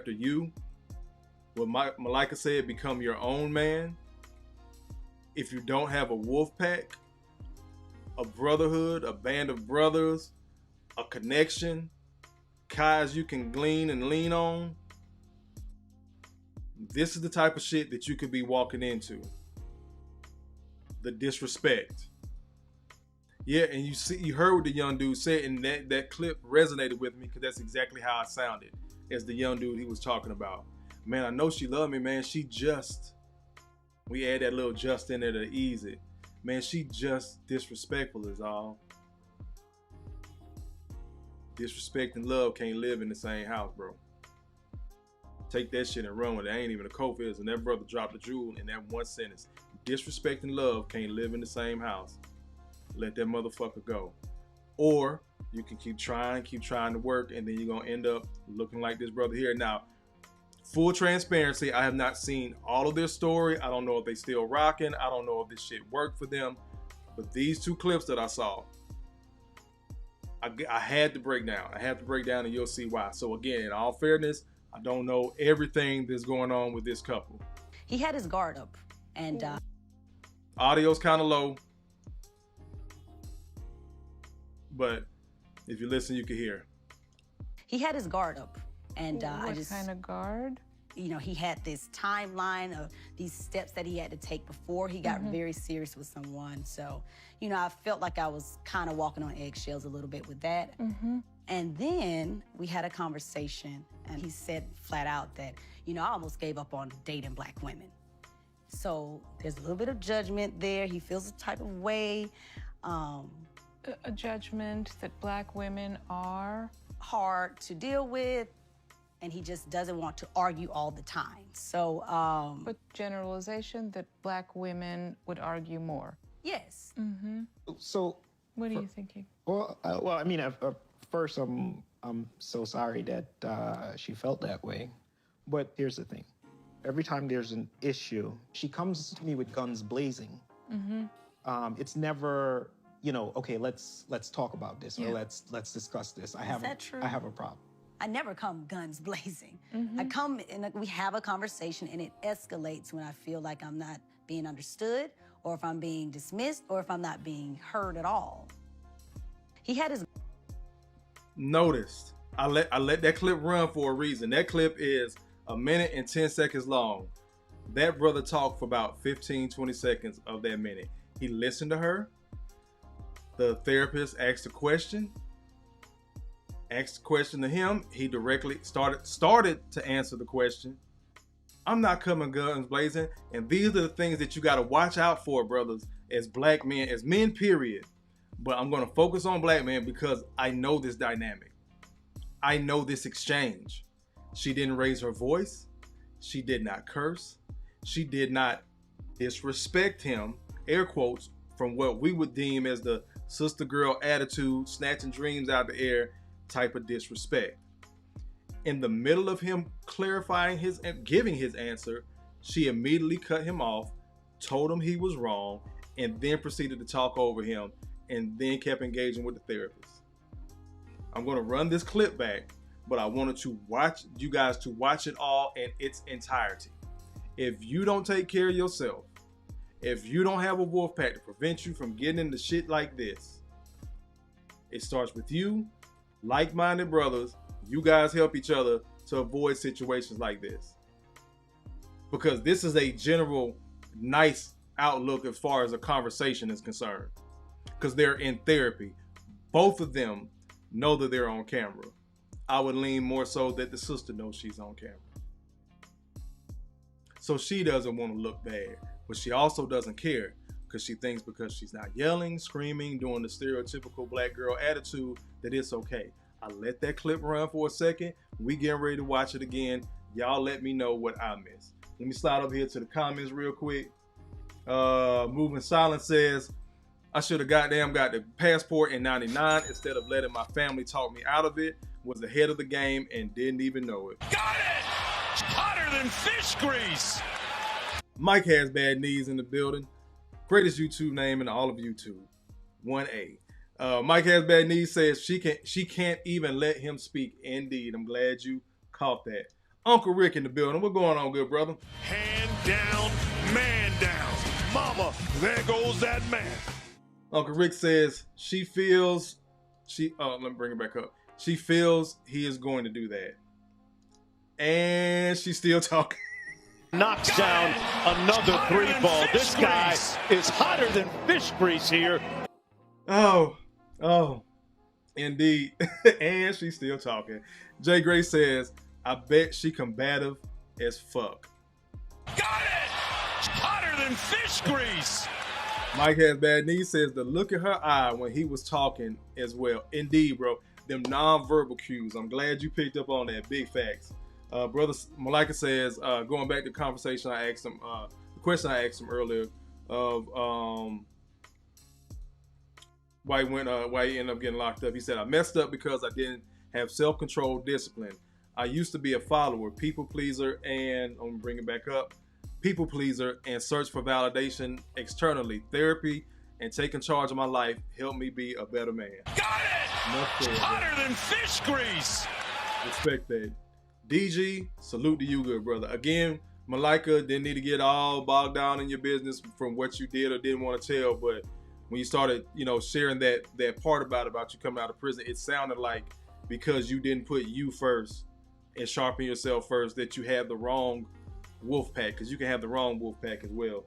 after you. What Malika said, become your own man. If you don't have a wolf pack, a brotherhood, a band of brothers, a connection, guys you can glean and lean on, this is the type of shit that you could be walking into. The disrespect. Yeah, and you heard what the young dude said, and that clip resonated with me because that's exactly how I sounded as the young dude he was talking about. Man, I know she loved me, man. We add that little just in there to ease it. Man, she just disrespectful is all. Disrespect and love can't live in the same house, bro. Take that shit and run with it. I ain't even a Kofa is, and that brother dropped a jewel in that one sentence. Disrespect and love can't live in the same house. Let that motherfucker go. Or you can keep trying to work, and then you're gonna end up looking like this brother here. Now, full transparency, I have not seen all of their story. I don't know if they still rocking. I don't know if this shit worked for them. But these two clips that I saw, I had to break down. And you'll see why. So again, in all fairness, I don't know everything that's going on with this couple. He had his guard up, and audio's kind of low, but if you listen, you can hear. He had his guard up, and what kind of guard? You know, he had this timeline of these steps that he had to take before he got very serious with someone. So, you know, I felt like I was kind of walking on eggshells a little bit with that. And then we had a conversation, and he said flat out that, you know, I almost gave up on dating black women. So there's a little bit of judgment there. He feels a type of way. A judgment that black women are hard to deal with, and he just doesn't want to argue all the time. So, but generalization that black women would argue more. Yes. So, what are you thinking? Well, I mean, first, I'm so sorry that she felt that way. But here's the thing: every time there's an issue, she comes to me with guns blazing. It's never, you know, okay, let's talk about this, or let's discuss this. I have a problem. I never come guns blazing. I come and we have a conversation, and it escalates when I feel like I'm not being understood, or if I'm being dismissed, or if I'm not being heard at all. He had his... Noticed. I let that clip run for a reason. That clip is 1 minute and 10 seconds long. That brother talked for about 15, 20 seconds of that minute. He listened to her. The therapist asked a question. Asked the question to him. He directly started to answer the question. I'm not coming guns blazing. And these are the things that you got to watch out for, brothers, as black men, as men, period. But I'm going to focus on black men because I know this dynamic. I know this exchange. She didn't raise her voice. She did not curse. She did not disrespect him, air quotes, from what we would deem as the sister girl attitude, snatching dreams out of the air type of disrespect. In the middle of him clarifying giving his answer, she immediately cut him off, told him he was wrong, and then proceeded to talk over him, and then kept engaging with the therapist. I'm going to run this clip back, but I wanted you guys to watch it all in its entirety. If you don't take care of yourself, if you don't have a wolf pack to prevent you from getting into shit like this, it starts with you, like-minded brothers. You guys help each other to avoid situations like this. Because this is a general nice outlook as far as a conversation is concerned. Because they're in therapy. Both of them know that they're on camera. I would lean more so that the sister knows she's on camera. So she doesn't want to look bad. But she also doesn't care. Because she thinks because she's not yelling, screaming, doing the stereotypical black girl attitude, that it's okay. I let that clip run for a second. We getting ready to watch it again. Y'all let me know what I missed. Let me slide up here to the comments real quick. Moving Silence says, I should have got the passport in 99 instead of letting my family talk me out of it. Was ahead of the game and didn't even know it. Got it! Hotter than fish grease! Mike has bad knees in the building. Greatest YouTube name in all of YouTube. 1A. Mike has bad knees says she can't even let him speak. Indeed, I'm glad you caught that. Uncle Rick in the building. What's going on, good brother? Hand down, man down. Mama, there goes that man. Uncle Rick says let me bring it back up. She feels he is going to do that. And she's still talking. Knocks down another three ball. This guy is hotter than fish grease here. Oh, indeed. And she's still talking. Jay Gray says, I bet she combative as fuck. Got it! Hotter than fish grease. Mike Has Bad Knees says the look in her eye when he was talking as well. Indeed, bro. Them non-verbal cues. I'm glad you picked up on that. Big facts. Brother Malika says, going back to the conversation I asked him, the question I asked him earlier of why he ended up getting locked up. He said, I messed up because I didn't have self-control, discipline. I used to be a follower, people pleaser, and I'm gonna bring it back up. People pleaser and search for validation externally. Therapy and taking charge of my life helped me be a better man. Got it! Hotter than fish grease. Respect that. DG, salute to you, good brother. Again, Malika didn't need to get all bogged down in your business from what you did or didn't want to tell, but when you started, sharing that part about you coming out of prison, it sounded like because you didn't put you first and sharpen yourself first that you had the wrong wolf pack, because you can have the wrong wolf pack as well.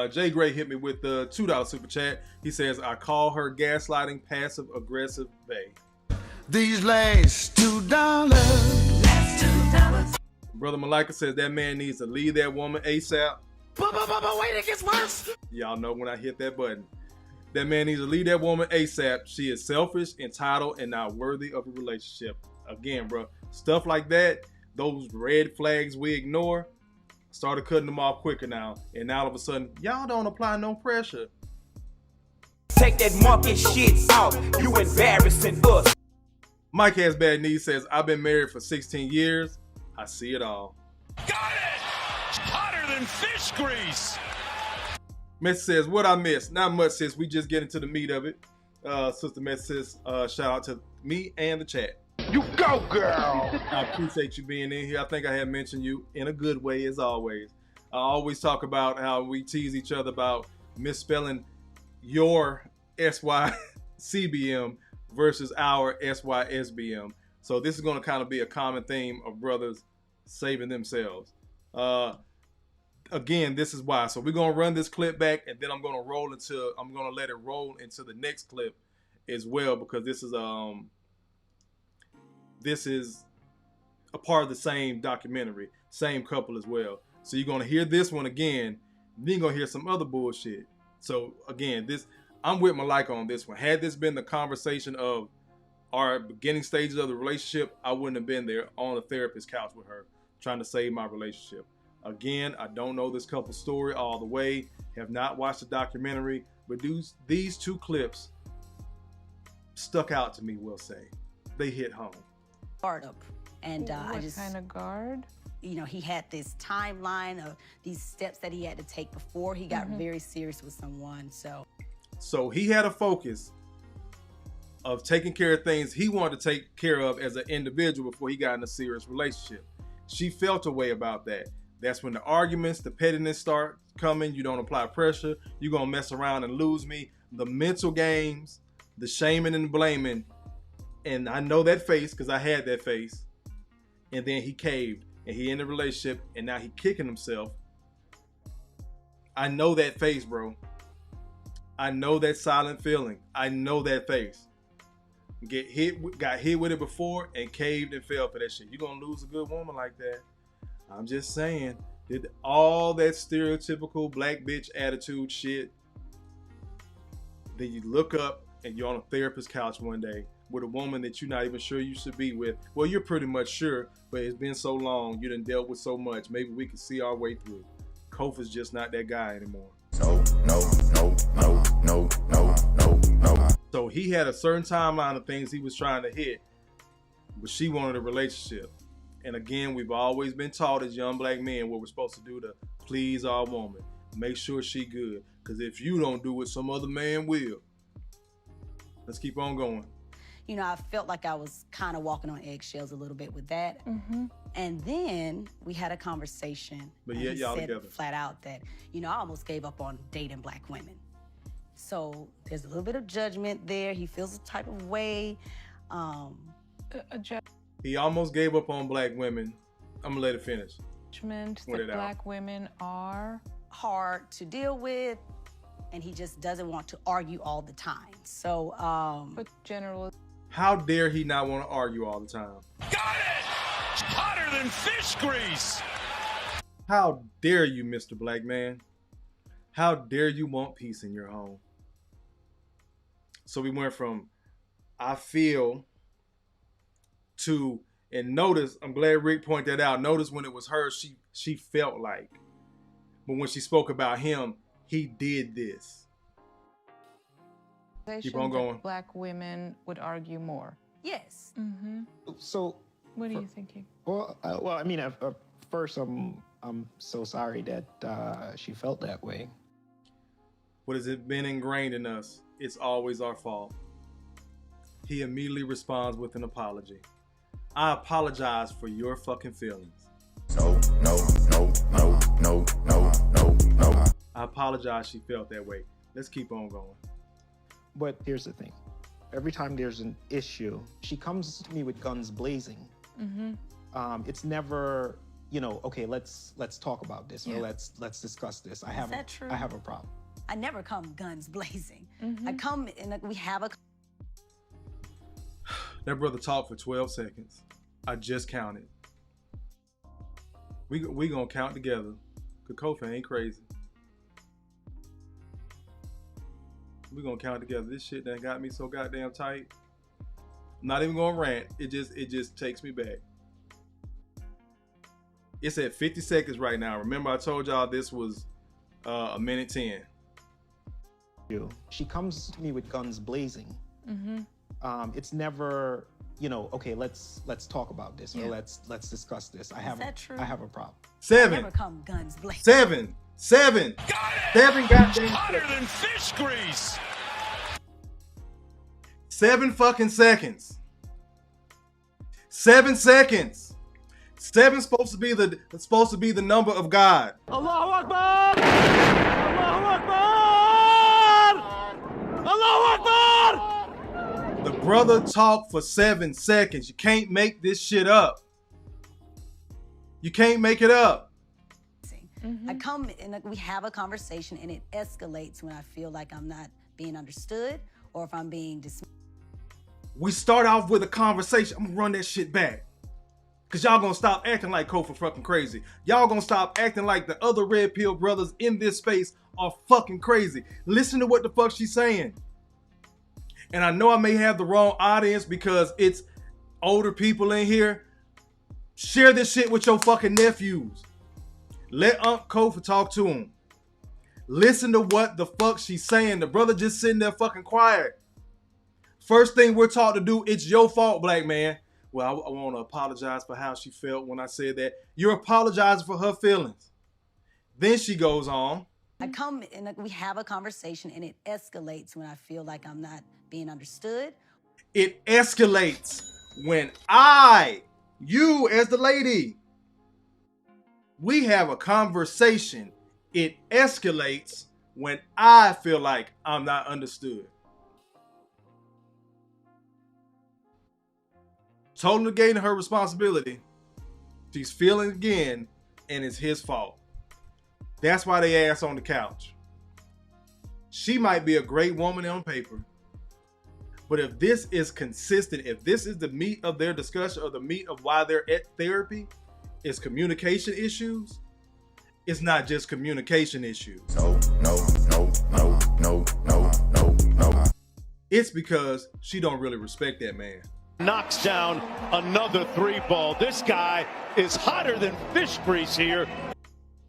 Jay Gray hit me with the $2 super chat. He says, I call her gaslighting, passive aggressive bae. These last $2. Brother Malika says that man needs to leave that woman ASAP. But wait, it gets worse. Y'all know when I hit that button. That man needs to leave that woman ASAP. She is selfish, entitled, and not worthy of a relationship. Again, bro, stuff like that, those red flags we ignore, started cutting them off quicker now. And now all of a sudden, y'all don't apply no pressure. Take that monkey shit out. You embarrassing us. Mike Has Bad Knees says, I've been married for 16 years. I see it all. Got it! Hotter than fish grease. Messi says, what I missed? Not much, sis. We just get into the meat of it. Sister Messi says, shout out to me and the chat. You go, girl. I appreciate you being in here. I think I had mentioned you in a good way as always. I always talk about how we tease each other about misspelling your SYSBM versus our SYSBM. So this is going to kind of be a common theme of brothers saving themselves. Again, this is why. So we're going to run this clip back, and then I'm going to let it roll into the next clip as well, because this is a part of the same documentary, same couple as well. So you're going to hear this one again, then you're going to hear some other bullshit. So again, I'm with Malika on this one. Had this been the conversation of our beginning stages of the relationship, I wouldn't have been there on the therapist's couch with her trying to save my relationship. Again, I don't know this couple's story all the way, have not watched the documentary, but these two clips stuck out to me, we'll say. They hit home. Guard up. And What kind of guard? He had this timeline of these steps that he had to take before he got very serious with someone. So he had a focus of taking care of things he wanted to take care of as an individual before he got in a serious relationship. She felt a way about that. That's when the arguments, the pettiness start coming. You don't apply pressure. You're going to mess around and lose me. The mental games, the shaming and blaming. And I know that face because I had that face. And then he caved and he ended the relationship and now he kicking himself. I know that face, bro. I know that silent feeling. I know that face. Got hit with it before and caved and fell for that shit. You're going to lose a good woman like that. I'm just saying, did all that stereotypical black bitch attitude shit. Then you look up and you're on a therapist's couch one day with a woman that you're not even sure you should be with. Well, you're pretty much sure, but it's been so long, you done dealt with so much. Maybe we can see our way through. Kofa's just not that guy anymore. No. So he had a certain timeline of things he was trying to hit, but she wanted a relationship. And again, we've always been taught as young black men what we're supposed to do to please our woman. Make sure she good. Because if you don't do it, some other man will. Let's keep on going. I felt like I was kind of walking on eggshells a little bit with that. And then we had a conversation. But and yet he y'all said together. flat out that, I almost gave up on dating black women. So there's a little bit of judgment there. He feels a type of way. He almost gave up on black women. I'm gonna let it finish. Judgment Wait that it out. black women are hard to deal with, and he just doesn't want to argue all the time. So, but general. How dare he not want to argue all the time? Got it! Hotter than fish grease! How dare you, Mr. Black Man? How dare you want peace in your home? So we went from I feel to, and notice, I'm glad Rick pointed that out. Notice when it was her, she felt like. But when she spoke about him, he did this. Keep on going. Black women would argue more. yes. So, What are you thinking? well, I mean, at first, I'm so sorry that she felt that way. What has it been ingrained in us? It's always our fault. He immediately responds with an apology. I apologize for your fucking feelings. No. I apologize she felt that way. Let's keep on going. But here's the thing. Every time there's an issue, she comes to me with guns blazing. It's never, okay, let's talk about this, or let's discuss this. I have that true? I have a problem. I never come guns blazing. I come and we have a That brother talked for 12 seconds. I just counted. We gonna count together. Cause Kofa ain't crazy. We gonna count together. This shit done got me so goddamn tight. I'm not even gonna rant. It just takes me back. It's at 50 seconds right now. Remember I told y'all this was a minute 10. She comes to me with guns blazing. It's never, okay, let's talk about this, or let's discuss this. I have that true? I have a problem. I 7. never come guns blazing. 7. 7. Got it! 7 goddamn Hotter seconds. than fish grease! 7 fucking seconds. 7 seconds. 7's supposed to be the number of God. Allahu Akbar! Allahu Akbar! Allahu Akbar! The brother talked for 7 seconds. You can't make this shit up. You can't make it up. I come and we have a conversation, and it escalates when I feel like I'm not being understood, or if I'm being dismissed. We start off with a conversation. I'm gonna run that shit back. Cause y'all gonna stop acting like Kofa fucking crazy. Y'all gonna stop acting like the other red pill brothers in this space are fucking crazy. Listen to what the fuck she's saying. And I know I may have the wrong audience because it's older people in here. Share this shit with your fucking nephews. Let Unc Kofa talk to him. Listen to what the fuck she's saying. The brother just sitting there fucking quiet. First thing we're taught to do, it's your fault, black man. Well, I want to apologize for how she felt when I said that. You're apologizing for her feelings. Then she goes on. I come and we have a conversation, and it escalates when I feel like I'm not being understood. It escalates when you as the lady, we have a conversation. It escalates when I feel like I'm not understood. Totally negating her responsibility. She's feeling again, and it's his fault. That's why they ass on the couch. She might be a great woman on paper, but if this is consistent, if this is the meat of their discussion or the meat of why they're at therapy, it's communication issues. It's not just communication issues. No. It's because she don't really respect that man. Knocks down another 3 ball. This guy is hotter than fish grease here